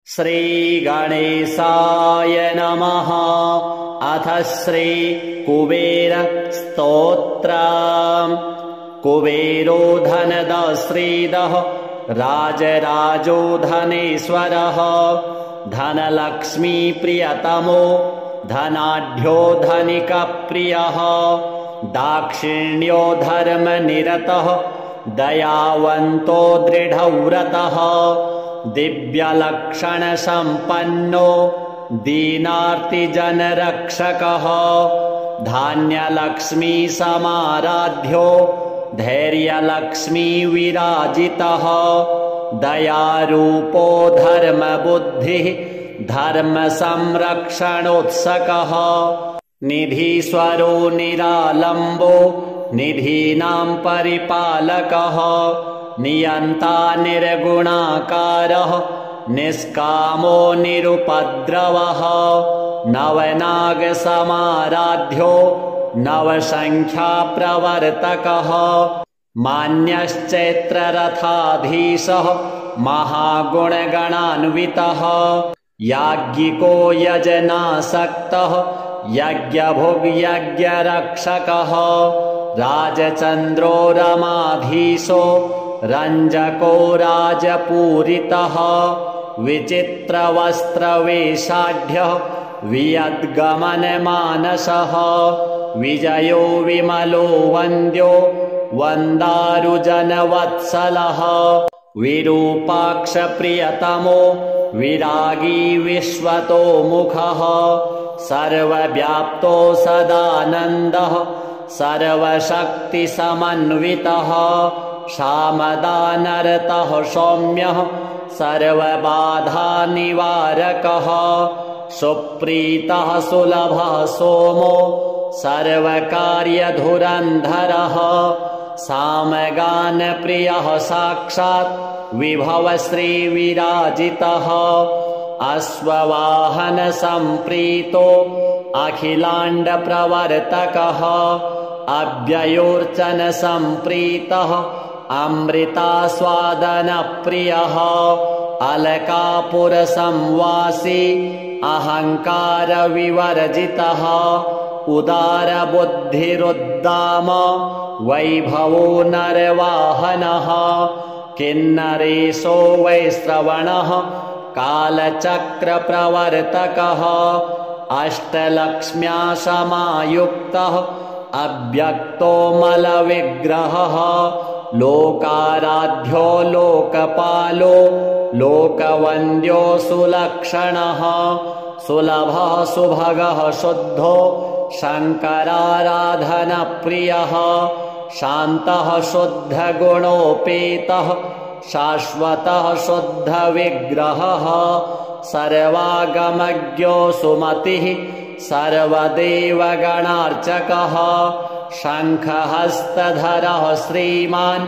श्रीगणेशाय नमः। अथ श्रीकुबेर स्तोत्रम्। कुबेरो धनदश्रीदः राजराजो धनेश्वरः। धनलक्ष्मी प्रियतमो धनाढ्यो धनिकप्रियः। दाक्षिण्यो धर्मनिरतः दयावन्तो दृढव्रतः। दिव्यलक्षणसम्पन्नो दीनार्तिजनरक्षकः। धान्यलक्ष्मी समाराध्यो धैर्यलक्ष्मी विराजितः। दयारूपो धर्मबुद्धिः धर्मसंरक्षणोत्सकः। निधीश्वरो निरालम्बो निधीनां परिपालकः। नियन्ता निर्गुणाकारः निष्कामो निरुपद्रवः। नवनागसमाराध्यो नवसङ्ख्याप्रवर्तकः। मान्यश्चैत्ररथाधीशः महागुणगणान्वितः। याज्ञिको यजनासक्तः यज्ञभुग्यज्ञरक्षकः। राजचन्द्रो रमाधीशो रञ्जको राजपूरितः। विचित्रवस्त्रवेषाढ्यः वियद्गमनमानसः। विजयो विमलो वन्द्यो वन्दारुजनवत्सलः। विरूपाक्षप्रियतमो विरागी विश्वतो मुखः। सर्वव्याप्तो सदानन्दः सर्वशक्तिसमन्वितः। सामदानरतः सौम्यः सर्वबाधानिवारकः। सुप्रीतः सुलभः सोमो सर्वकार्यधुरन्धरः। सामगानप्रियः साक्षात् विभवश्रीविराजितः। अश्ववाहनसम्प्रीतो अखिलाण्डप्रवर्तकः। अव्ययोर्चनसम्प्रीतः अमृतास्वादनप्रियः। अलकापुरसंवासी अहङ्कारविवर्जितः। उदारबुद्धिरुद्दाम वैभवो नरवाहनः। किन्नरेशो वैश्रवणः कालचक्रप्रवर्तकः। अष्टलक्ष्म्या समायुक्तः अव्यक्तो मलविग्रहः। लोकाराध्यो लोकपालो लोकवन्द्यो सुलक्षणः। सुलभः सुभगः शुद्धो शङ्कराराधनप्रियः। शान्तः शुद्धगुणोपेतः शाश्वतः शुद्धविग्रहः। सर्वागमज्ञो सुमतिः सर्वदेवगणार्चकः। शङ्खहस्तधरः श्रीमान्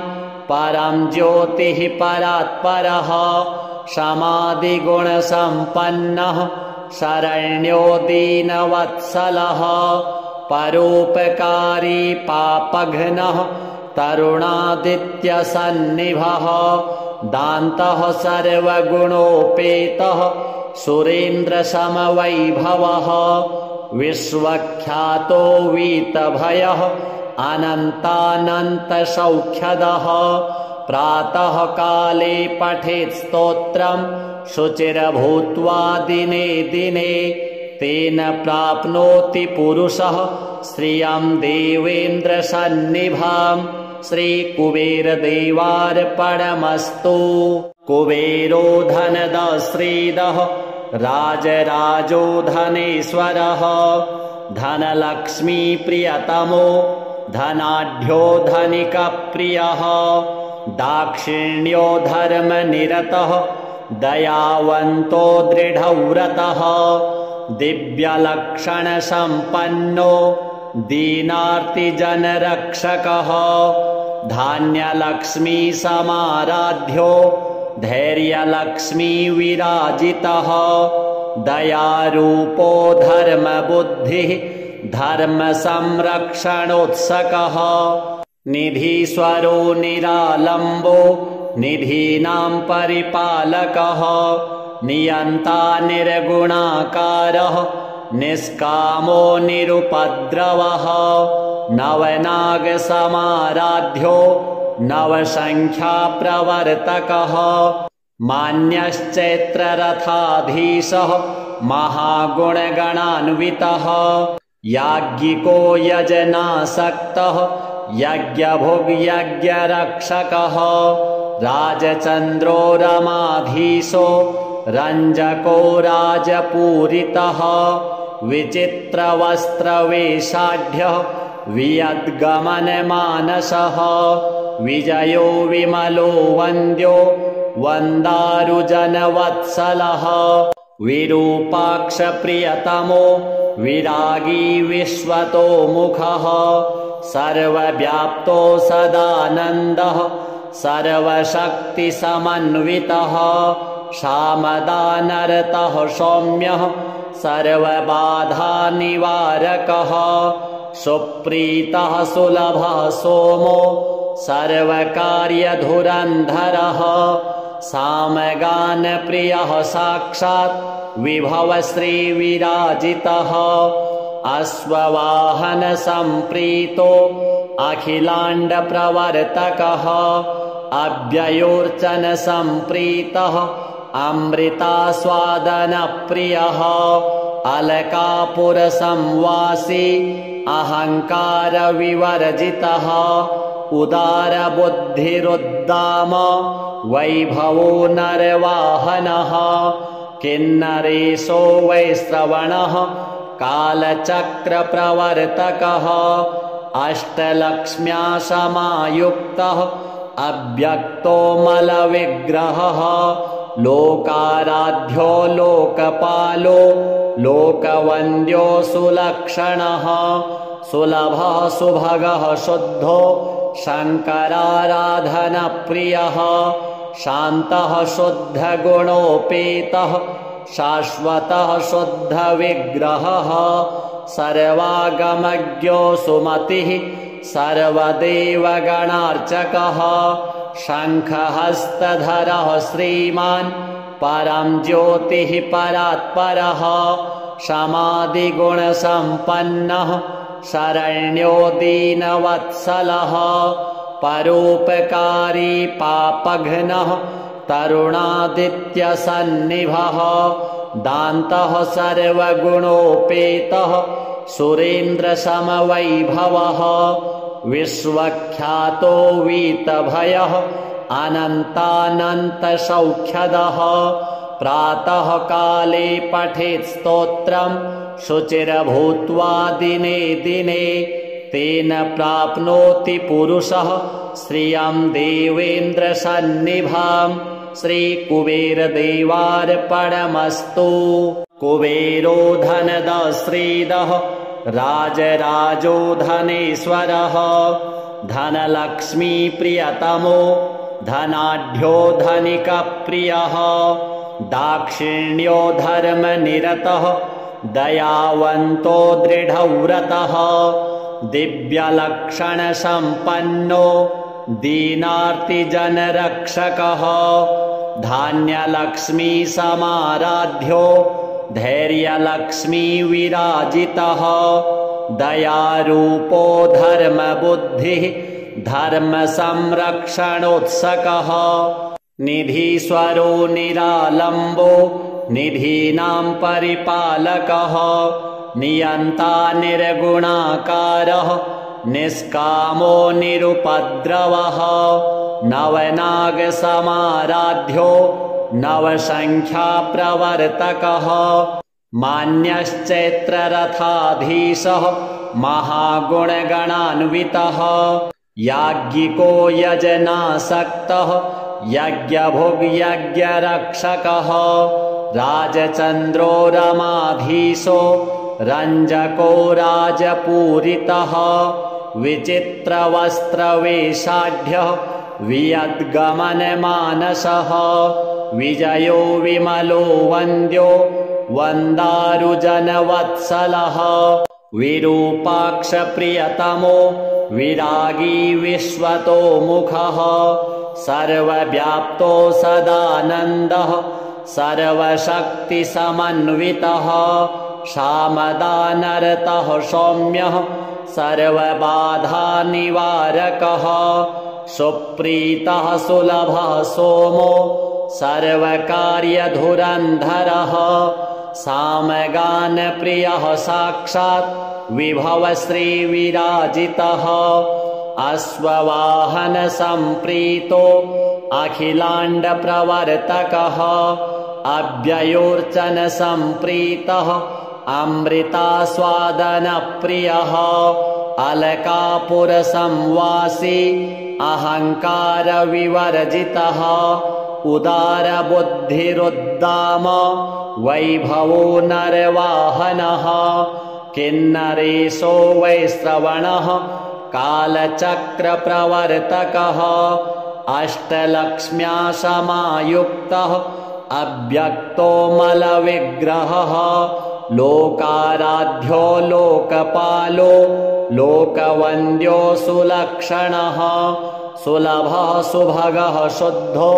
परं ज्योतिः परात्परः। समाधिगुणसम्पन्नः शरण्यो दीनवत्सलः। परोपकारी पापघ्नः तरुणादित्यसन्निभः। दान्तः सर्वगुणोपेतः सुरेन्द्रसमवैभवः। विश्वख्यातो वीतभयः अनन्तानन्तसौख्यदः। प्रातः काले पठेत् स्तोत्रम् शुचिर्भूत्वा दिने दिने। तेन प्राप्नोति पुरुषः श्रियं देवेन्द्रसन्निभाम्। श्रीकुबेरदेवार्पणमस्तु। कुबेरो धनदश्रीदः राजराजो धनेश्वरः। धनलक्ष्मी प्रियतमो धनाढ्यो धनिकप्रियः। दाक्षिण्यो धर्मनिरतः दयावन्तो दृढव्रतः। दिव्यलक्षणसम्पन्नो दीनार्तिजनरक्षकः। धान्यलक्ष्मी समाराध्यो धैर्यलक्ष्मी विराजितः। दयारूपो धर्मबुद्धिः धर्मसंरक्षणोत्सकः। निधीश्वरो निरालम्बो निधीनां परिपालकः। नियन्ता निर्गुणाकारः निष्कामो निरुपद्रवः नवनागसमाराध्यो नवसङ्ख्याप्रवर्तकः मान्यश्चैत्ररथाधीशः महागुणगणान्वितः याज्ञिको यजनासक्तः यज्ञभुग्यज्ञरक्षकः राजचन्द्रो रमाधीशो रञ्जको राजपूरितः विचित्रवस्त्रवेषाढ्यः वियद्गमनमानसः विजयो विमलो वन्द्यो वन्दारुजनवत्सलः विरूपाक्षप्रियतमो विरागी विश्वतो मुखः सर्वव्याप्तो सदानन्दः सर्वशक्तिसमन्वितः शामदानरतः सौम्यः सर्वबाधानिवारकः सुप्रीतः सुलभः सोमो सर्वकार्यधुरन्धरः सामगानप्रियः साक्षात् विभवश्रीविराजितः अश्ववाहनसम्प्रीतो अखिलाण्डप्रवर्तकः अव्ययोर्चनसम्प्रीतः अमृतास्वादनप्रियः अलकापुरसंवासी अहङ्कारविवर्जितः उदारबुद्धिरुद्दाम वैभवो नरवाहनः किन्नरेशो वैश्रवणः कालचक्रप्रवर्तकः अष्टलक्ष्म्या समायुक्तः अव्यक्तो मलविग्रहः लोकाराध्यो लोकपालो लोकवन्द्यो सुलक्षणः सुलभः सुभगः शुद्धो शङ्कराराधनप्रियः शान्तः शुद्धगुणोपेतः शाश्वतः शुद्धविग्रहः सर्वागमज्ञो सुमतिः सर्वदेवगणार्चकः शङ्खहस्तधरः श्रीमान् परं ज्योतिः परात्परः समाधिगुणसम्पन्नः शरण्यो दीनवत्सलः परोपकारी पापघ्नः तरुणादित्यसन्निभः दान्तः सर्वगुणोपेतः सुरेन्द्रसमवैभवः विश्वख्यातो वीतभयः अनन्तानन्तसौख्यदः प्रातः काले पठेत् स्तोत्रम् शुचिर्भूत्वा दिने दिने तेन प्राप्नोति पुरुषः श्रियं देवेन्द्रसन्निभाम् श्रीकुबेरदेवार्पणमस्तु। कुबेरो धनदः श्रीदः राजराजो धनेश्वरः धनलक्ष्मीप्रियतमो धनाढ्यो धनिकप्रियः दाक्षिण्यो धर्मनिरतः दयावन्तो दृढव्रतः दिव्यलक्षणसम्पन्नो दीनार्तिजनरक्षकः धान्यलक्ष्मीसमाराध्यो धैर्यलक्ष्मीविराजितः दयारूपो धर्मबुद्धिः धर्मसंरक्षणोत्सकः निधीश्वरो निरालम्बो निधीनां परिपालकः नियन्ता निर्गुणाकारः निष्कामो निरुपद्रवः नवनागसमाराध्यो नवसङ्ख्याप्रवर्तकः मान्यश्चैत्ररथाधीशः महागुणगणान्वितः याज्ञिको यजनासक्तः यज्ञभुग्यज्ञरक्षकः राजचन्द्रो रमाधीशो रञ्जको राजपूरितः विचित्रवस्त्रवेषाढ्यः वियद्गमनमानसः विजयो विमलो वन्द्यो वन्दारुजनवत्सलः विरूपाक्षप्रियतमो विरागी विश्वतो मुखः सर्वव्याप्तो सदानन्दः सर्वशक्तिसमन्वितः सामदानरतः सौम्यः सर्वबाधानिवारकः सुप्रीतः सुलभः सोमो सर्वकार्यधुरन्धरः सामगानप्रियः साक्षात् विभवश्रीविराजितः अश्ववाहनसम्प्रीतो अखिलाण्डप्रवर्तकः अव्ययोर्चनसम्प्रीतः अमृतास्वादनप्रियः अलकापुरसंवासी अहङ्कारविवर्जितः उदारबुद्धिरुद्दाम वैभवो नरवाहनः किन्नरेशो वैश्रवणः कालचक्रप्रवर्तकः अष्टलक्ष्म्या समायुक्तः अव्यक्तो मलविग्रहः लोकाराध्यो लोकपालो लोकवन्द्यो सुलक्षणः सुलभः सुभगः शुद्धो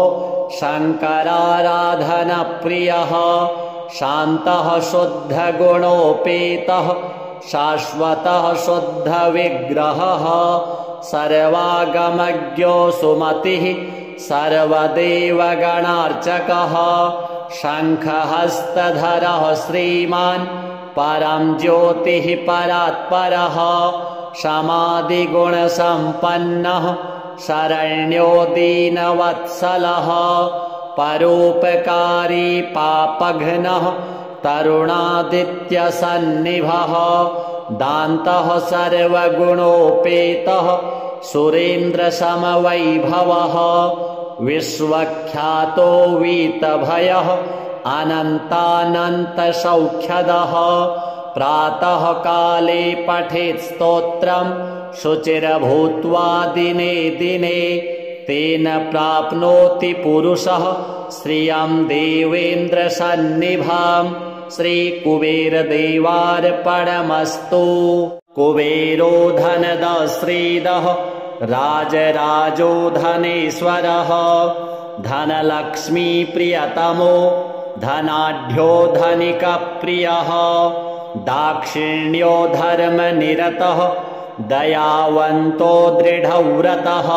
शङ्कराराधनप्रियः शान्तः शुद्धगुणोपेतः शाश्वतः शुद्धविग्रहः सर्वागमज्ञो सुमतिः सर्वदेवगणार्चकः शङ्खहस्तधरः श्रीमान् परं ज्योतिः परात्परः समाधिगुणसम्पन्नः शरण्यो दीनवत्सलः परोपकारी पापघ्नः तरुणादित्यसन्निभः दान्तः सर्वगुणोपेतः सुरेन्द्रसमवैभवः विश्वख्यातो वीतभयः अनन्तानन्तसौख्यदः प्रातः काले पठेत् स्तोत्रं शुचिर्भूत्वा दिने दिने तेन प्राप्नोति पुरुषः श्रियं देवेन्द्रसन्निभां श्रीकुबेरदेवार्पणमस्तु। कुबेरो धनदः श्रीदः राजराजो धनेश्वरः धनलक्ष्मीप्रियतमो धनाढ्यो धनिकप्रियः दाक्षिण्यो धर्मनिरतः दयावन्तो दृढव्रतः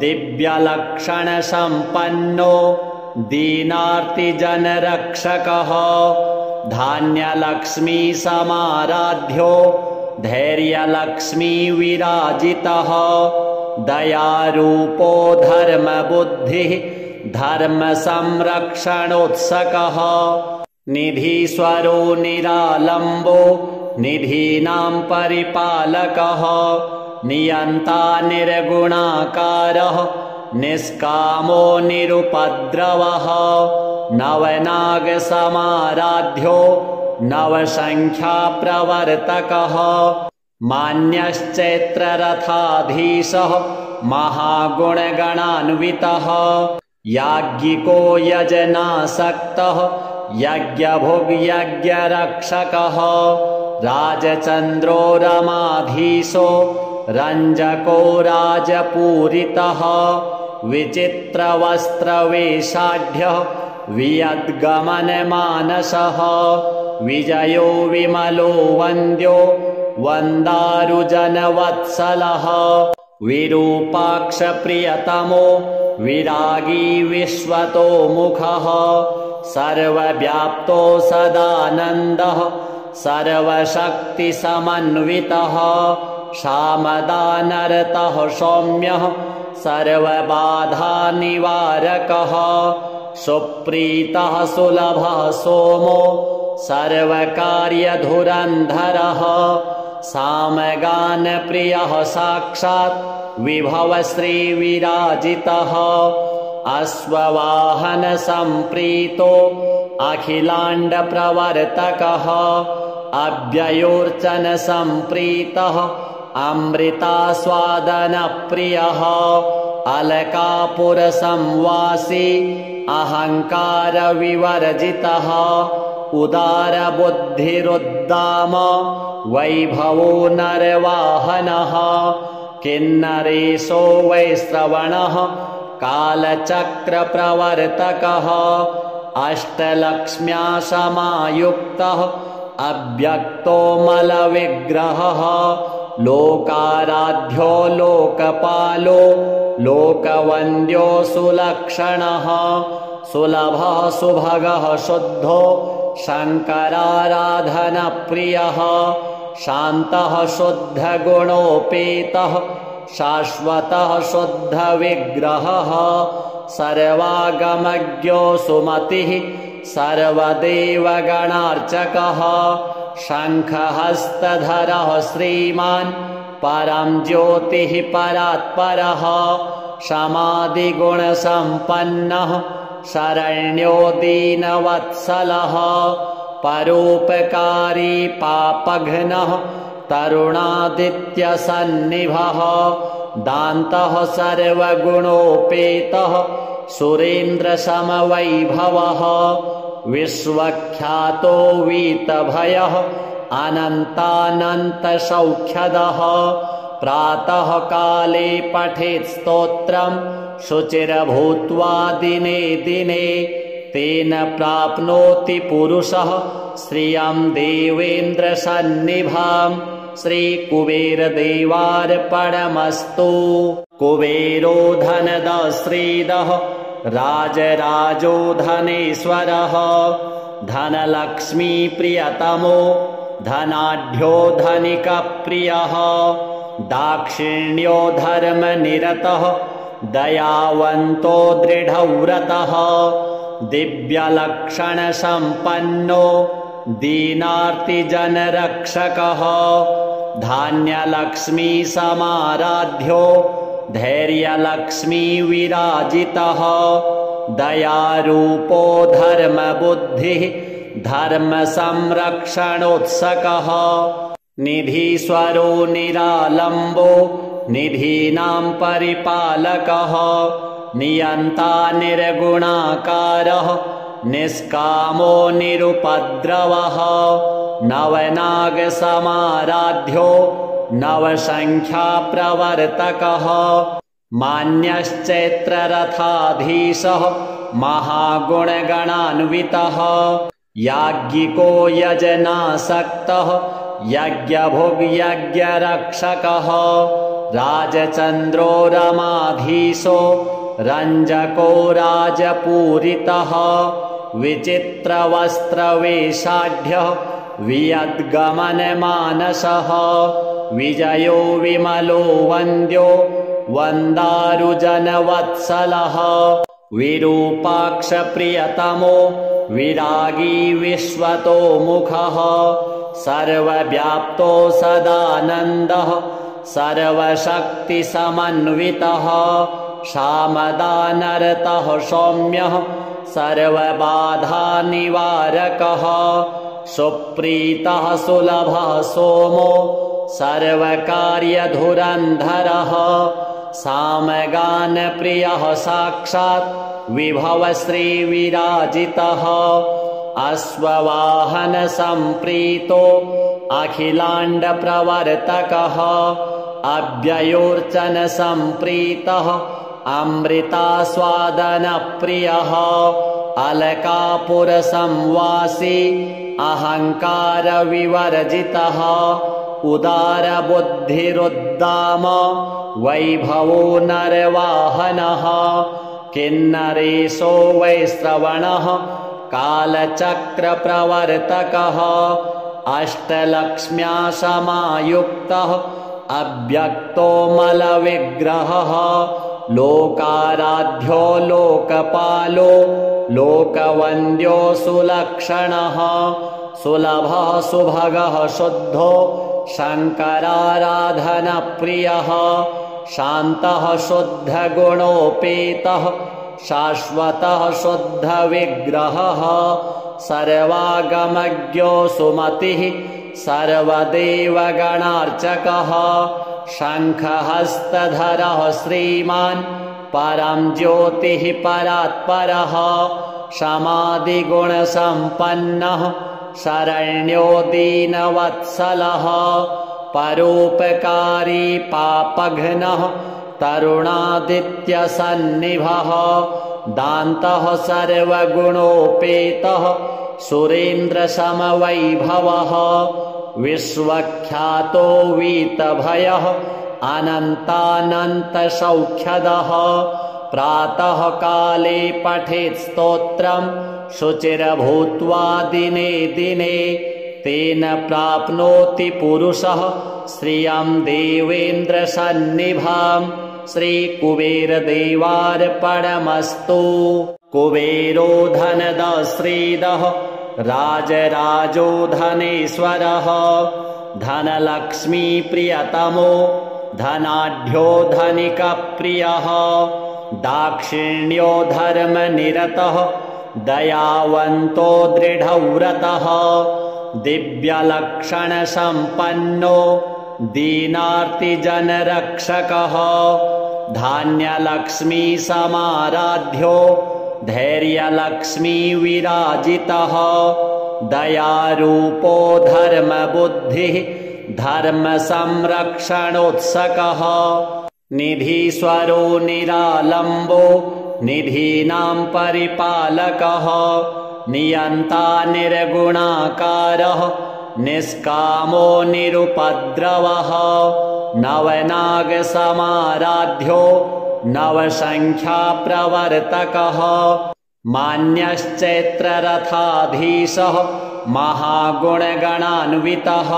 दिव्यलक्षणसम्पन्नो दीनार्तिजनरक्षकः धान्यलक्ष्मीसमाराध्यो धैर्यलक्ष्मीविराजितः दयारूपो धर्मबुद्धिः धर्मसंरक्षणोत्सकः निधीश्वरो निरालम्बो निधीनां परिपालकः नियन्ता निर्गुणाकारः निष्कामो निरुपद्रवः नवनागसमाराध्यो नवसङ्ख्याप्रवर्तकः मान्यश्चैत्ररथाधीशः महागुणगणान्वितः याज्ञिको यजनासक्तः यज्ञभुग्यज्ञरक्षकः राजचन्द्रो रमाधीशो रञ्जको राजपूरितः विचित्रवस्त्रवेषाढ्यः वियद्गमनमानसः विजयो विमलो वन्द्यो वन्दारुजनवत्सलः विरूपाक्षप्रियतमो विरागी विश्वतो मुखः सर्वव्याप्तो सदानन्दः सर्वशक्तिसमन्वितः सामदानरतः सौम्यः सर्वबाधानिवारकः सुप्रीतः सुलभः सोमो सर्वकार्यधुरन्धरः सामगानप्रियः साक्षात् विभवश्रीविराजितः अश्ववाहनसम्प्रीतो अखिलाण्डप्रवर्तकः अव्ययोर्चनसम्प्रीतः अमृतास्वादनप्रियः अलकापुरसंवासी अहङ्कारविवर्जितः उदारबुद्धिरुद्दाम वैभवो नरवाहनः किन्नरेशो वैश्रवणः कालचक्रप्रवर्तकः अष्टलक्ष्म्या समायुक्तः अव्यक्तो मलविग्रहः लोकाराध्यो लोकपालो लोकवन्द्यो सुलक्षणः सुलभः सुभगः शुद्धो शङ्कराराधनप्रियः शान्तः शुद्धगुणोपेतः शाश्वतः शुद्धविग्रहः सर्वागमज्ञो सुमतिः सर्वदेवगणार्चकः शङ्खहस्तधरः श्रीमान् परं ज्योतिः परात्परः समाधिगुणसम्पन्नः शरण्यो दीनवत्सलः परोपकारी पापघ्नः तरुणादित्यसन्निभः दान्तः सर्वगुणोपेतः सुरेन्द्रसमवैभवः विश्वख्यातो वीतभयः अनन्तानन्तसौख्यदः प्रातः काले पठेत् स्तोत्रं शुचिर्भूत्वा दिने दिने तेन प्राप्नोति पुरुषः श्रियं देवेन्द्रसन्निभां श्रीकुबेरदेवार्पणमस्तु। कुबेरो धनदः श्रीदः राजराजो धनेश्वरः धनलक्ष्मीप्रियतमो धनाढ्यो धनिकप्रियः दाक्षिण्यो धर्मनिरतः दयावन्तो दृढव्रतः दिव्यलक्षणसम्पन्नो दीनार्तिजनरक्षकः धान्यलक्ष्मीसमाराध्यो धैर्यलक्ष्मीविराजितः दयारूपो धर्मबुद्धिः धर्मसंरक्षणोत्सकः निधीश्वरो निरालम्बो निधीनां परिपालकः नियन्ता निर्गुणाकारः निष्कामो निरुपद्रवः नवनागसमाराध्यो नवसङ्ख्याप्रवर्तकः मान्यश्चैत्ररथाधीशः महागुणगणान्वितः याज्ञिको यजनासक्तः यज्ञभुग्यज्ञरक्षकः राजचन्द्रो रमाधीशो रञ्जको राजपूरितः विचित्रवस्त्रवेषाढ्यः वियद्गमनमानसः विजयो विमलो वन्द्यो वन्दारुजनवत्सलः विरूपाक्षप्रियतमो विरागी विश्वतो मुखः सर्वव्याप्तो सदानन्दः सर्वशक्तिसमन्वितः सामदानरतः सौम्यः सर्वबाधानिवारकः सुप्रीतः सुलभः सोमो सर्वकार्यधुरन्धरः सामगानप्रियः साक्षात् विभवश्रीविराजितः अश्ववाहनसम्प्रीतो अखिलाण्डप्रवर्तकः अव्ययोर्चनसम्प्रीतः अमृतास्वादनप्रियः अलकापुरसंवासी अहङ्कारविवर्जितः उदारबुद्धिरुद्दाम वैभवो नरवाहनः किन्नरेशो वैश्रवणः कालचक्रप्रवर्तकः अष्टलक्ष्म्या समायुक्तः अव्यक्तो मलविग्रहः लोकाराध्यो लोकपालो लोकवन्द्यो सुलक्षणः सुलभः सुभगः शुद्धो शङ्कराराधनप्रियः शान्तः शुद्धगुणोपेतः शाश्वतः शुद्धविग्रहः सर्वागमज्ञो सुमतिः सर्वदेवगणार्चकः शङ्खहस्तधरः श्रीमान् परं ज्योतिः परात्परः समाधिगुणसम्पन्नः शरण्यो दीनवत्सलः परोपकारी पापघ्नः तरुणादित्यसन्निभः दान्तः सर्वगुणोपेतः सुरेन्द्रसमवैभवः विश्वख्यातो वीतभयः अनन्तानन्तसौख्यदः प्रातः काले पठेत् स्तोत्रम् शुचिर्भूत्वा दिने दिने तेन प्राप्नोति पुरुषः श्रियं देवेन्द्रसन्निभाम् श्रीकुबेरदेवार्पणमस्तु। कुबेरो धनदश्रीदः राजराजो धनेश्वरः धनलक्ष्मीप्रियतमो धनाढ्यो धनिकप्रियः दाक्षिण्यो धर्मनिरतः दयावन्तो दृढव्रतः दिव्यलक्षणसम्पन्नो दीनार्तिजनरक्षकः धान्यलक्ष्मीसमाराध्यो धैर्यलक्ष्मीविराजितः दयारूपो धर्मबुद्धिः धर्मसंरक्षणोत्सकः निधीश्वरो निरालम्बो निधीनां परिपालकः नियन्ता निर्गुणाकारः निष्कामो निरुपद्रवः नवनागसमाराध्यो नवसङ्ख्याप्रवर्तकः मान्यश्चैत्ररथाधीशः महागुणगणान्वितः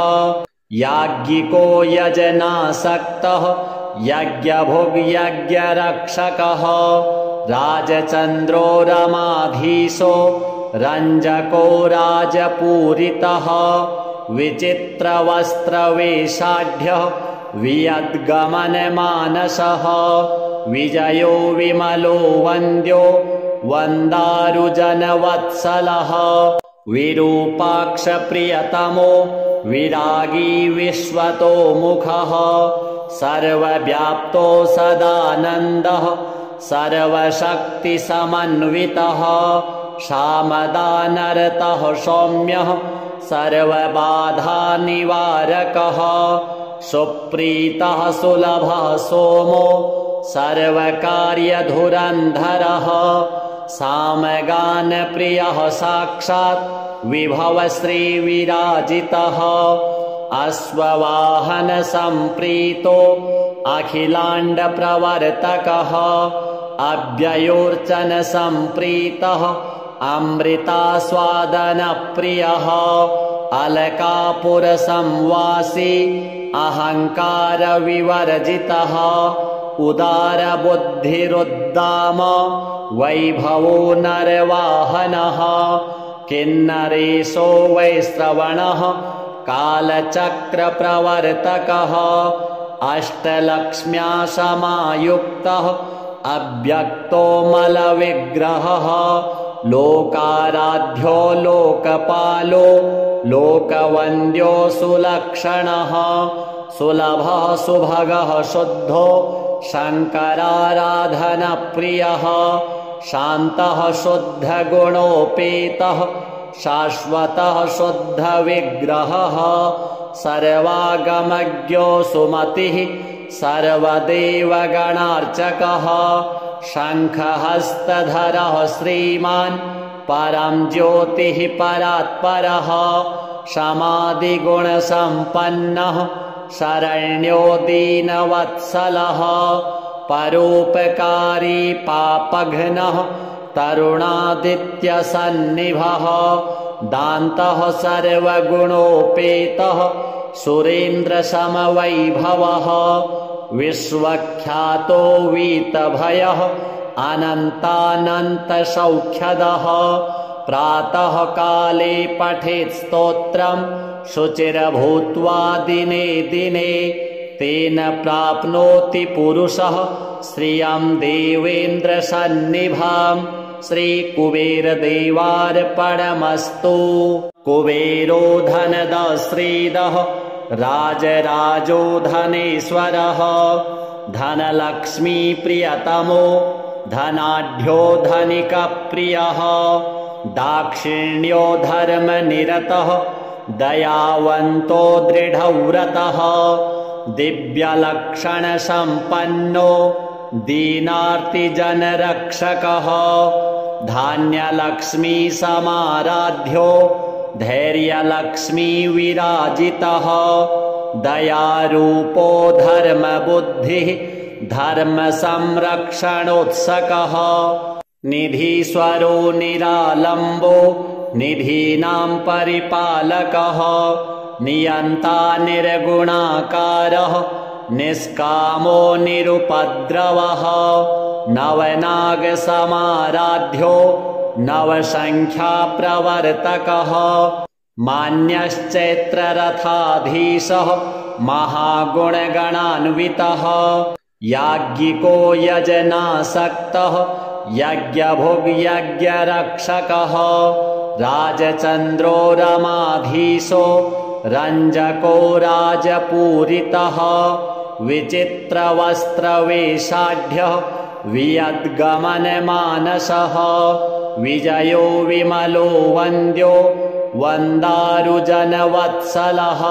याज्ञिको यजनासक्तः यज्ञभुग्यज्ञरक्षकः राजचन्द्रो रमाधीशो रञ्जको राजपूरितः विचित्रवस्त्रवेषाढ्यः वियद्गमनमानसः विजयो विमलो वन्द्यो वन्दारुजनवत्सलः विरूपाक्षप्रियतमो विरागी विश्वतो मुखः सर्वव्याप्तो सदानन्दः सर्वशक्तिसमन्वितः शामदानरतः सौम्यः सर्वबाधानिवारकः सुप्रीतः सुलभः सोमो सर्वकार्यधुरन्धरः सामगानप्रियः साक्षात् विभवश्रीविराजितः अश्ववाहनसम्प्रीतो अखिलाण्डप्रवर्तकः अव्ययोर्चनसम्प्रीतः अमृतास्वादनप्रियः अलकापुरसंवासी अहङ्कारविवर्जितः उदारबुद्धिरुद्दाम वैभवो नरवाहनः किन्नरेशो वैश्रवणः कालचक्रप्रवर्तकः अष्टलक्ष्म्या समायुक्तः अव्यक्तो मलविग्रहः लोकाराध्यो लोकपालो लोकवन्द्यो सुलक्षणः सुलभः सुभगः शुद्धो शङ्कराराधनप्रियः शान्तः शुद्धगुणोपेतः शाश्वतः शुद्धविग्रहः सर्वागमज्ञो सुमतिः सर्वदेवगणार्चकः शङ्खहस्तधरः श्रीमान् परं ज्योतिः परात्परः समाधिगुणसम्पन्नः शरण्यो दीनवत्सलः परोपकारी पापघ्नः तरुणादित्यसन्निभः दान्तः सर्वगुणोपेतः सुरेन्द्रसमवैभवः विश्वख्यातो वीतभयः अनन्तानन्तसौख्यदः प्रातः काले पठेत् स्तोत्रम् शुचिर्भूत्वा दिने दिने तेन प्राप्नोति पुरुषः श्रियं देवेन्द्रसन्निभाम् श्रीकुबेरदेवार्पणमस्तु। कुबेरो धनदश्रीदः राजराजो धनेश्वरः धनलक्ष्मीप्रियतमो धनाढ्यो धनिकप्रियः दाक्षिण्यो धर्मनिरतः दयावन्तो दृढव्रतः दिव्यलक्षणसम्पन्नो दीनार्तिजनरक्षकः धान्यलक्ष्मी समाराध्यो धैर्यलक्ष्मी विराजितः दयारूपो धर्मबुद्धिः धर्मसंरक्षणोत्सकः निधीश्वरो निरालम्बो निधीनां परिपालकः नियन्ता निर्गुणाकारः निष्कामो निरुपद्रवः नवनागसमाराध्यो नवसङ्ख्याप्रवर्तकः मान्यश्चैत्ररथाधीशः महागुणगणान्वितः याज्ञिको यजनासक्तः यज्ञभुग्यज्ञरक्षकः राजचन्द्रो रमाधीशो रञ्जको राजपूरितः विचित्रवस्त्रवेषाढ्यः वियद्गमनमानसः विजयो विमलो वन्द्यो वन्दारुजनवत्सलः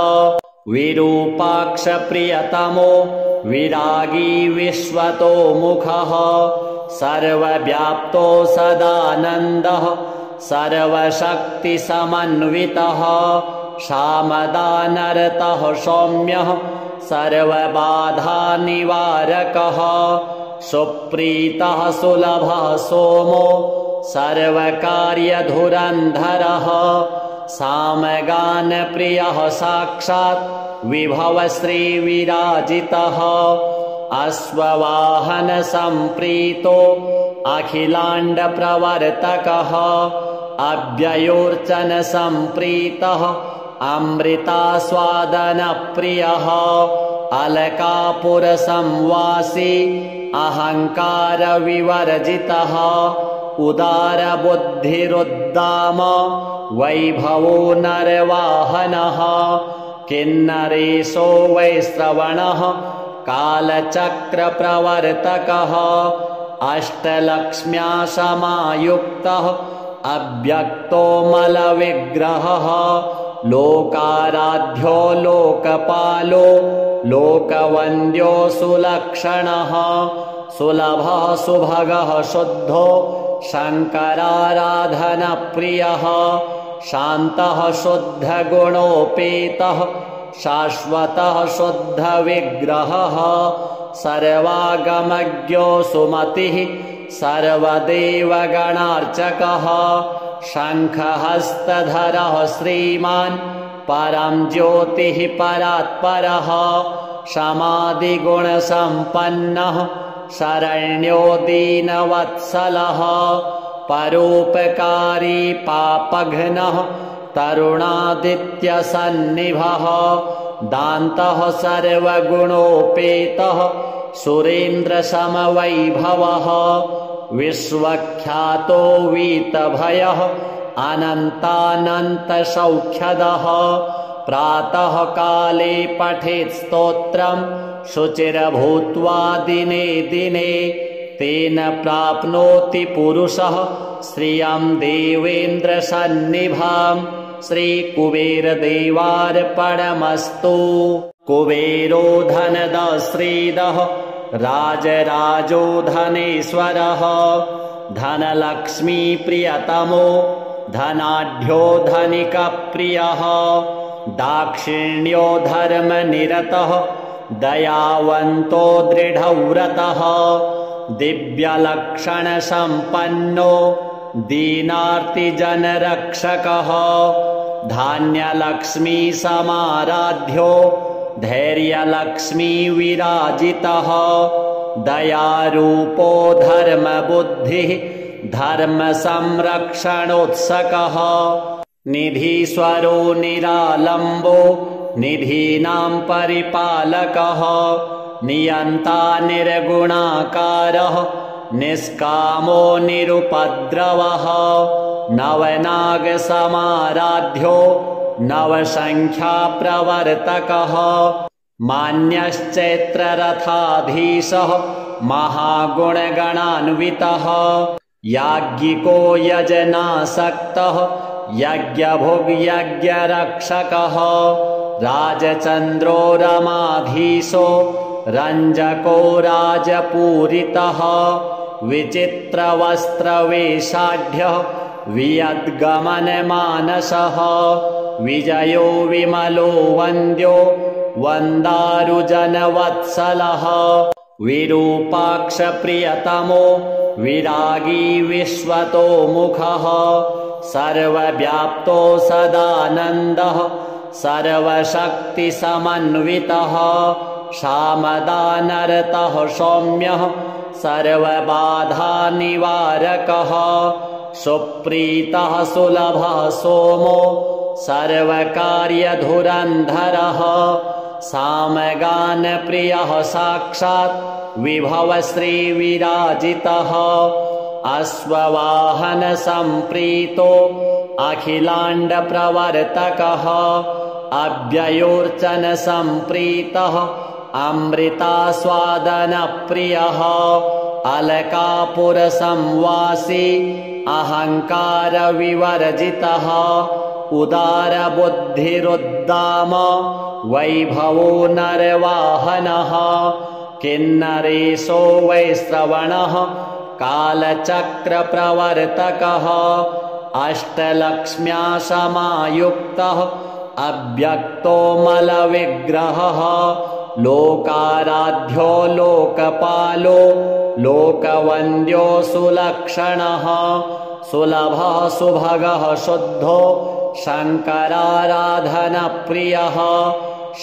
विरूपाक्षप्रियतमो विरागी विश्वतो मुखः सर्वव्याप्तो सदानन्दः सर्वशक्तिसमन्वितः शामदानरतः सौम्यः सर्वबाधानिवारकः सुप्रीतः सुलभः सोमो सर्वकार्यधुरन्धरः सामगानप्रियः साक्षात् विभवश्रीविराजितः अश्ववाहनसम्प्रीतो अखिलाण्डप्रवर्तकः अव्ययोर्चनसम्प्रीतः अमृतास्वादनप्रियः अलकापुरसंवासी अहङ्कारविवर्जितः उदारबुद्धिरुद्दाम वैभवो नरवाहनः किन्नरेशो वैश्रवणः कालचक्रप्रवर्तकः अष्टलक्ष्म्या समायुक्तः अव्यक्तो मलविग्रहः लोकाराध्यो लोकपालो लोकवन्द्यो सुलक्षणः सुलभः सुभगः शुद्धो शङ्कराराधनप्रियः शान्तः शुद्धगुणोपेतः शाश्वतः शुद्धविग्रहः सर्वागमज्ञो सुमतिः सर्वदेवगणार्चकः शङ्खहस्तधरः श्रीमान् परं ज्योतिः परात्परः समाधिगुणसम्पन्नः शरण्यो दीनवत्सलः परोपकारी पापघ्नः तरुणादित्यसन्निभः दान्तः सर्वगुणोपेतः सुरेन्द्रसमवैभवः विश्वख्यातो वीतभयः अनन्तानन्तसौख्यदः प्रातः काले पठेत् स्तोत्रं शुचिर्भूत्वा दिने दिने तेन प्राप्नोति पुरुषः श्रियं देवेन्द्रसन्निभां श्रीकुबेरदेवार्पणमस्तु। कुबेरो धनदः श्रीदः राजराजो धनेश्वरः धनलक्ष्मीप्रियतमो धनाढ्यो धनिकप्रियः दाक्षिण्यो धर्मनिरतः दयावन्तो दृढव्रतः दिव्यलक्षणसम्पन्नो दीनार्तिजनरक्षकः धान्यलक्ष्मी समाराध्यो धैर्यलक्ष्मी विराजितः दयारूपो धर्मबुद्धिः धर्मसंरक्षणोत्सकः निधीश्वरो निरालम्बो निधीनां परिपालकः नियन्ता निर्गुणाकारः निष्कामो निरुपद्रवः नवनागसमाराध्यो नवसङ्ख्याप्रवर्तकः मान्यश्चैत्ररथाधीशः महागुणगणान्वितः याज्ञिको यजनासक्तः यज्ञभुग्यज्ञरक्षकः राजचन्द्रो रमाधीशो रञ्जको राजपूरितः विचित्रवस्त्रवेषाढ्यः वियद्गमनमानसः विजयो विमलो वन्द्यो वन्दारुजनवत्सलः विरूपाक्षप्रियतमो विरागी विश्वतो मुखः सर्वव्याप्तो सदानन्दः सर्वशक्तिसमन्वितः शामदानरतः सौम्यः सर्वबाधानिवारकः सुप्रीतः सुलभः सोमो सर्वकार्यधुरन्धरः सामगानप्रियः साक्षात् विभवश्रीविराजितः अश्ववाहनसम्प्रीतो अखिलाण्डप्रवर्तकः अव्ययोर्चनसम्प्रीतः अमृतास्वादनप्रियः अलकापुरसंवासी अहङ्कारविवर्जितः उदारबुद्धिरुद्दाम वैभवो नरवाहनः किन्नरेशो वैश्रवणः कालचक्रप्रवर्तकः अष्टलक्ष्म्या समायुक्तः अव्यक्तो मलविग्रहः लोकाराध्यो लोकपालो लोकवन्द्यो सुलक्षणः सुलभः सुभगः शुद्धो शङ्कराराधनप्रियः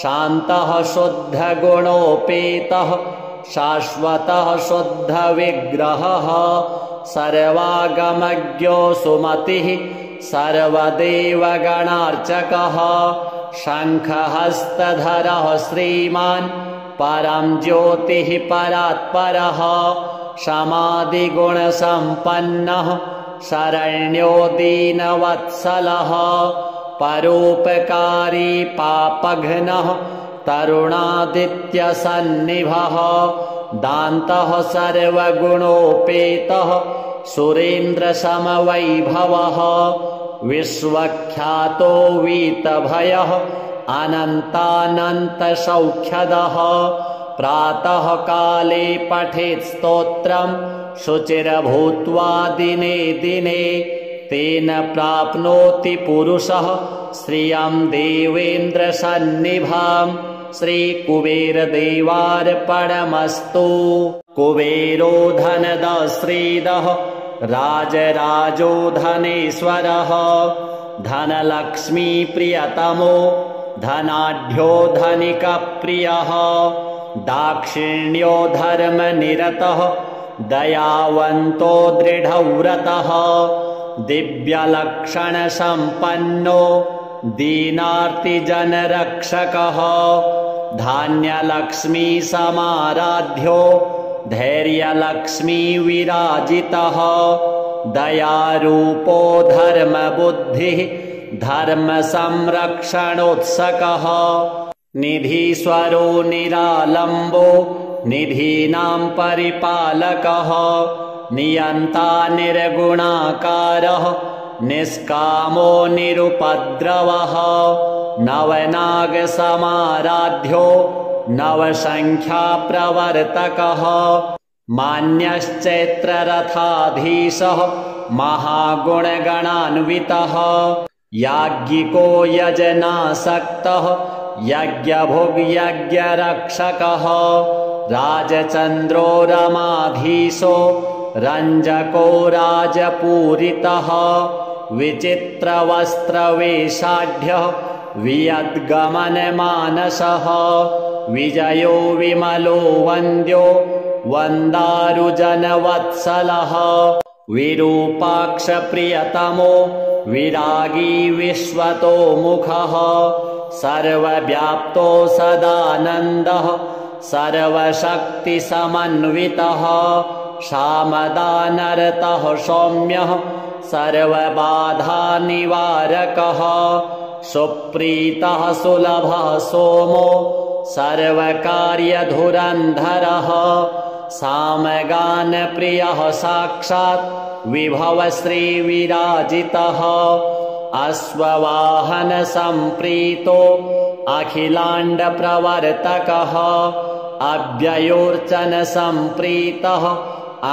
शान्तः शुद्धगुणोपेतः शाश्वतः शुद्धविग्रहः सर्वागमज्ञो सुमतिः सर्वदेवगणार्चकः शङ्खहस्तधरः श्रीमान् परं ज्योतिः परात्परः समाधिगुणसम्पन्नः शरण्यो दीनवत्सलः परोपकारी पापघ्नः तरुणादित्यसन्निभः दान्तः सर्वगुणोपेतः सुरेन्द्रसमवैभवः विश्वख्यातो वीतभयः अनन्तानन्तसौख्यदः प्रातः काले पठेत् स्तोत्रं शुचिर्भूत्वा दिने दिने तेन प्राप्नोति पुरुषः श्रियं देवेन्द्रसन्निभां श्रीकुबेरदेवार्पणमस्तु। कुबेरो धनदः श्रीदः राजराजो धनेश्वरः धनलक्ष्मीप्रियतमो धनाढ्यो धनिकप्रियः दाक्षिण्यो धर्मनिरतः दयावन्तो दृढव्रतः दिव्यलक्षणसम्पन्नो दीनार्तिजनरक्षकः धान्यलक्ष्मीसमाराध्यो धैर्यलक्ष्मीविराजितः दयारूपो धर्मबुद्धिः धर्मसंरक्षणोत्सकः निधीश्वरो निरालम्बो निधीनां परिपालकः नियन्ता निर्गुणाकारः निष्कामो निरुपद्रवः नवनागसमाराध्यो नवसङ्ख्याप्रवर्तकः मान्यश्चैत्ररथाधीशः महागुणगणान्वितः याज्ञिको यजनासक्तः यज्ञभुग्यज्ञरक्षकः राजचन्द्रो रमाधीशो रञ्जको राजपूरितः विचित्रवस्त्रवेषाढ्यः वियद्गमनमानसः विजयो विमलो वन्द्यो वन्दारुजनवत्सलः विरूपाक्षप्रियतमो विरागी विश्वतो मुखः सर्वव्याप्तो सदानन्दः सर्वशक्तिसमन्वितः शामदानरतः सौम्यः सर्वबाधानिवारकः सुप्रीतः सुलभः सोमो सर्वकार्यधुरन्धरः सामगानप्रियः साक्षात् विभवश्रीविराजितः अश्ववाहनसम्प्रीतो अखिलाण्डप्रवर्तकः अव्ययोऽर्चनसम्प्रीतः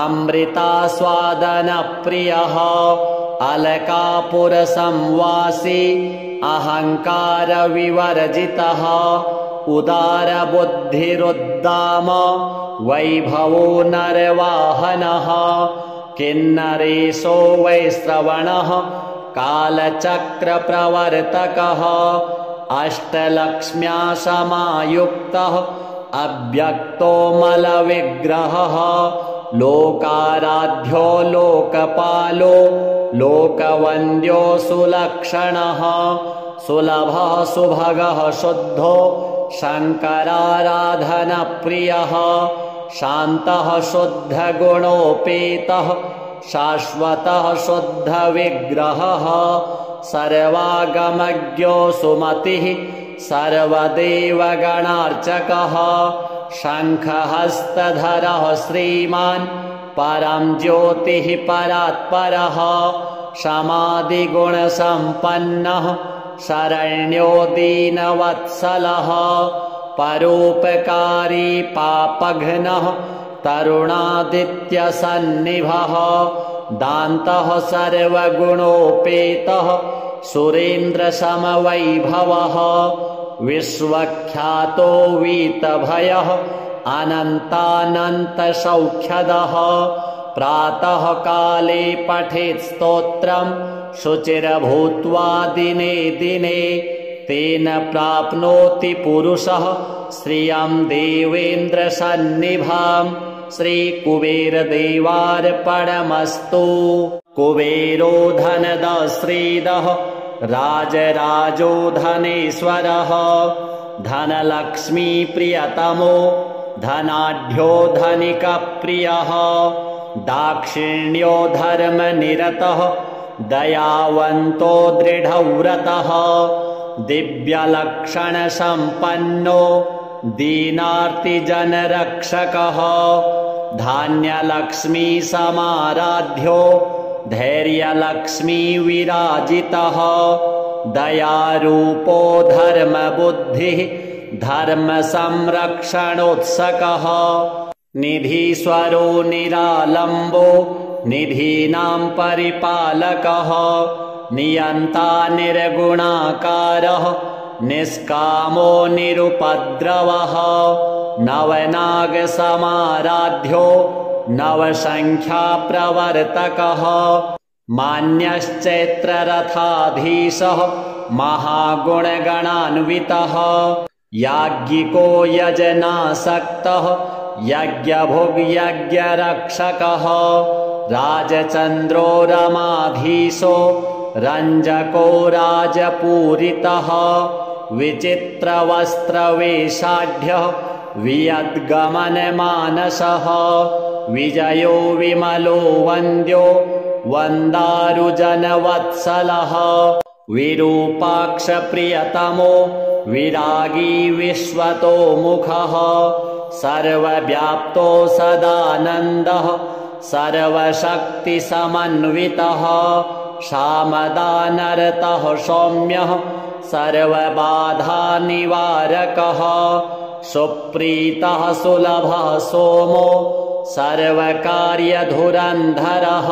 अमृतास्वादनप्रियः अलकापुरसंवासी अहङ्कारविवर्जितः उदारबुद्धिरुद्दाम वैभवो नरवाहनः किन्नरेशो वैश्रवणः कालचक्रप्रवर्तकः अष्टलक्ष्म्या समायुक्तः अव्यक्तो मलविग्रहः लोकाराध्यो लोकपालो लोकवन्द्यो सुलक्षणः सुलभः सुभगः शुद्धो शङ्कराराधनप्रियः शान्तः शुद्धगुणोपेतः शाश्वतः शुद्धविग्रहः सर्वागमज्ञो सुमतिः सर्वदेवगणार्चकः शङ्खहस्तधरः श्रीमान् परं ज्योतिः परात्परः समाधिगुणसम्पन्नः शरण्यो दीनवत्सलः परोपकारी पापघ्नः तरुणादित्यसन्निभः दान्तः सर्वगुणोपेतः सुरेन्द्रसमवैभवः विश्वख्यातो वीतभयः अनन्तानन्तसौख्यदः प्रातः काले पठेत् स्तोत्रं शुचिर्भूत्वा दिने दिने तेन प्राप्नोति पुरुषः श्रियं देवेन्द्रसन्निभां श्रीकुबेरदेवार्पणमस्तु। कुबेरो धनदश्रीदः राजराजो धनेश्वरः धनलक्ष्मीप्रियतमो धनाढ्यो धनिकप्रियः दाक्षिण्यो धर्मनिरतः दयावन्तो दृढव्रतः दिव्यलक्षणसम्पन्नो दीनार्तिजनरक्षकः धान्यलक्ष्मीसमाराध्यो धैर्यलक्ष्मीविराजितः दयारूपो धर्मबुद्धिः धर्मसंरक्षणोत्सकः निधीश्वरो निरालम्बो निधीनां परिपालकः नियन्ता निर्गुणाकारः निष्कामो निरुपद्रवः नवनागसमाराध्यो नवसङ्ख्याप्रवर्तकः मान्यश्चैत्ररथाधीशः महागुणगणान्वितः याज्ञिको यजनासक्तः यज्ञभुग्यज्ञरक्षकः राजचन्द्रो रमाधीशो रञ्जको राजपूरितः विचित्रवस्त्रवेषाढ्यः वियद्गमनमानसः विजयो विमलो वन्द्यो वन्दारुजनवत्सलः विरूपाक्षप्रियतमो विरागी विश्वतो मुखः सर्वव्याप्तो सदानन्दः सर्वशक्तिसमन्वितः सामदानरतः सौम्यः सर्वबाधानिवारकः सुप्रीतः सुलभः सोमो सर्वकार्यधुरन्धरः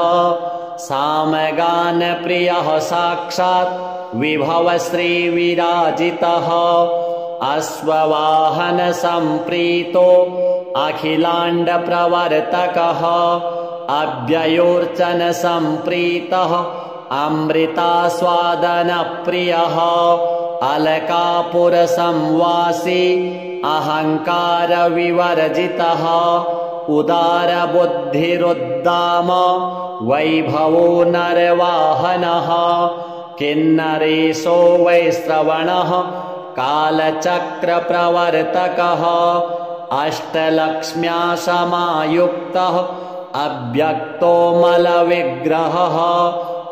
सामगानप्रियः साक्षात् विभवश्रीविराजितः अश्ववाहनसम्प्रीतो अखिलाण्डप्रवर्तकः अव्ययोऽर्चनसम्प्रीतः अमृतास्वादनप्रियः अलकापुरसंवासी अहङ्कारविवर्जितः उदारबुद्धिरुद्दाम वैभवो नरवाहनः किन्नरेशो वैश्रवणः कालचक्रप्रवर्तकः अष्टलक्ष्म्या समायुक्तः अव्यक्तो मलविग्रहः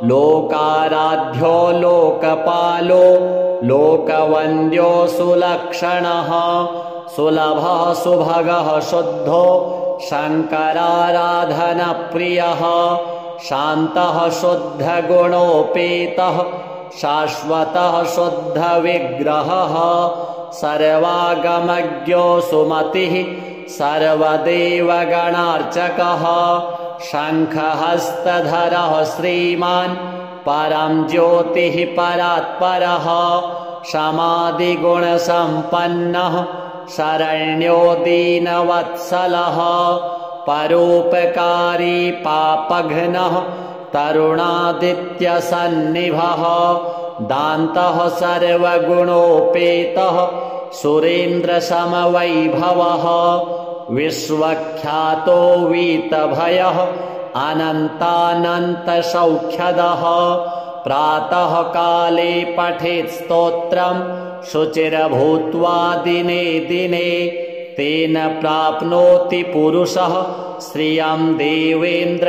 लोकाराध्यो लोकपालो लोकवन्द्यो सुलक्षणः सुलभः सुभगः शुद्धो शङ्कराराधनप्रियः शान्तः शुद्धगुणोपेतः शाश्वतः शुद्धविग्रहः सर्वागमज्ञो सुमतिः सर्वदेवगणार्चकः शङ्खहस्तधरः श्रीमान् परं ज्योतिः परात्परः समाधिगुणसम्पन्नः शरण्यो दीनवत्सलः परोपकारी पापघ्नः तरुणादित्यसन्निभः दान्तः सर्वगुणोपेतः सुरेन्द्रसमवैभवः विश्वख्यातो वीतभयः अनन्तानन्तसौख्यदः प्रातः काले पठेत् स्तोत्रम् शुचिर्भूत्वा दिने दिने तेन प्राप्नोति पुरुषः श्रियं देवेन्द्रसन्निभाम्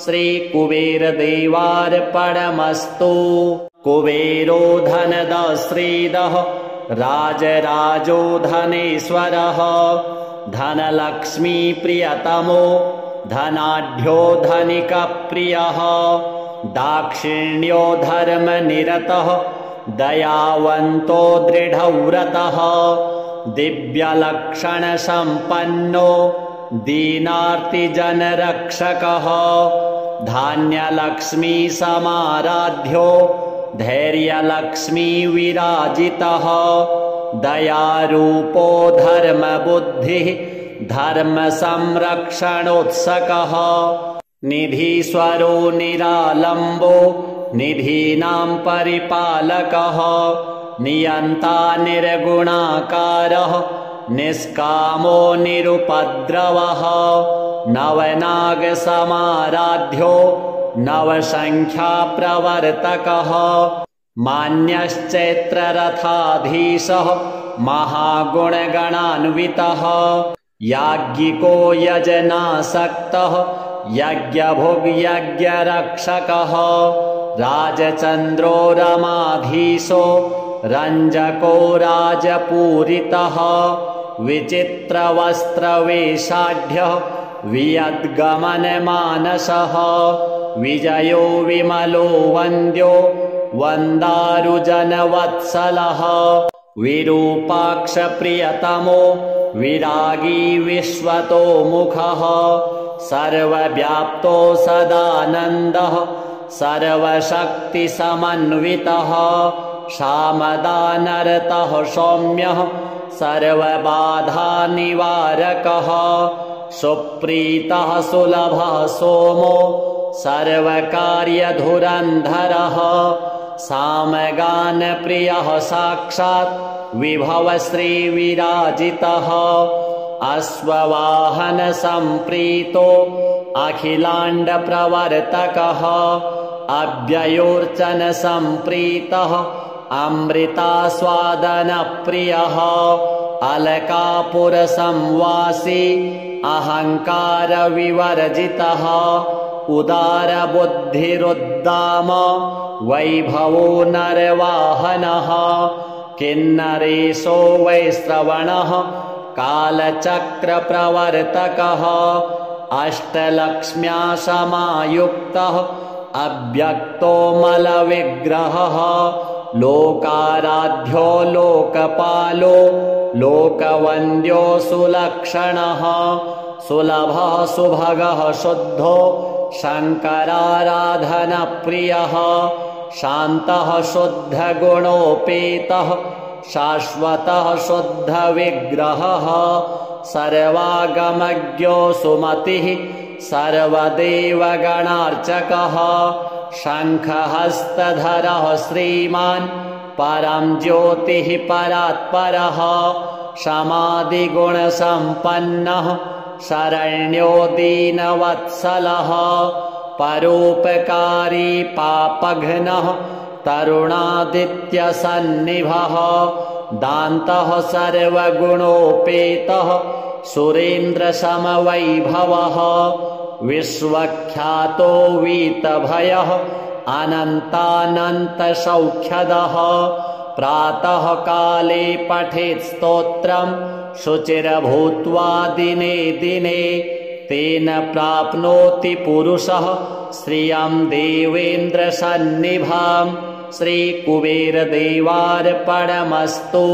श्रीकुबेरदेवार्पणमस्तु। कुबेरो धनदः श्रीदः राजराजो धनेश्वरः धनलक्ष्मीप्रियतमो धनाढ्यो धनिकप्रियः दाक्षिण्यो धर्मनिरतः दयावन्तो दृढव्रतः दिव्यलक्षणसम्पन्नो दीनार्तिजनरक्षकः धान्यलक्ष्मीसमाराध्यो धैर्यलक्ष्मीविराजितः दयारूपो धर्मबुद्धिः धर्मसंरक्षणोत्सकः निधीश्वरो निरालम्बो निधीनां परिपालकः नियन्ता निर्गुणाकारः निष्कामो निरुपद्रवः नवनागसमाराध्यो नवसङ्ख्याप्रवर्तकः मान्यश्चैत्ररथाधीशः महागुणगणान्वितः याज्ञिको यजनासक्तः यज्ञभुग्यज्ञरक्षकः राजचन्द्रो रमाधीशो रञ्जको राजपूरितः विचित्रवस्त्रवेषाढ्यः वियद्गमनमानसः विजयो विमलो वन्द्यो वन्दारुजनवत्सलः विरूपाक्षप्रियतमो विरागी विश्वतो मुखः सर्वव्याप्तो सदानन्दः सर्वशक्तिसमन्वितः शामदानरतः सौम्यः सर्वबाधानिवारकः सुप्रीतः सुलभः सोमो सर्वकार्यधुरन्धरः सामगानप्रियः साक्षात् विभवश्रीविराजितः अश्ववाहनसम्प्रीतो अखिलाण्डप्रवर्तकः अव्ययोर्चनसम्प्रीतः अमृतास्वादनप्रियः अलकापुरसंवासी अहङ्कारविवर्जितः उदारबुद्धिरुद्दाम वैभवो नरवाहनः किन्नरेशो वैश्रवणः कालचक्रप्रवर्तकः अष्टलक्ष्म्या समायुक्तः अव्यक्तो मलविग्रहः लोकाराध्यो लोकपालो लोकवन्द्यो सुलक्षणः सुलभः सुभगः शुद्धो शङ्कराराधनप्रियः शान्तः शुद्धगुणोपेतः शाश्वतः शुद्धविग्रहः सर्वागमज्ञो सुमतिः सर्वदेवगणार्चकः शङ्खहस्तधरः श्रीमान् परं ज्योतिः परात्परः समाधिगुणसम्पन्नः शरण्यो दीनवत्सलः परोपकारी पापघ्नः तरुणादित्यसन्निभः दान्तः सर्वगुणोपेतः सुरेन्द्रसमवैभवः विश्वख्यातो वीतभयः अनन्तानन्तसौख्यदः प्रातः काले पठेत् स्तोत्रम् शुचिर्भूत्वा दिने दिने तेन प्राप्नोति पुरुषः श्रियं देवेन्द्रसन्निभाम् श्रीकुबेरदेवार्पणमस्तु।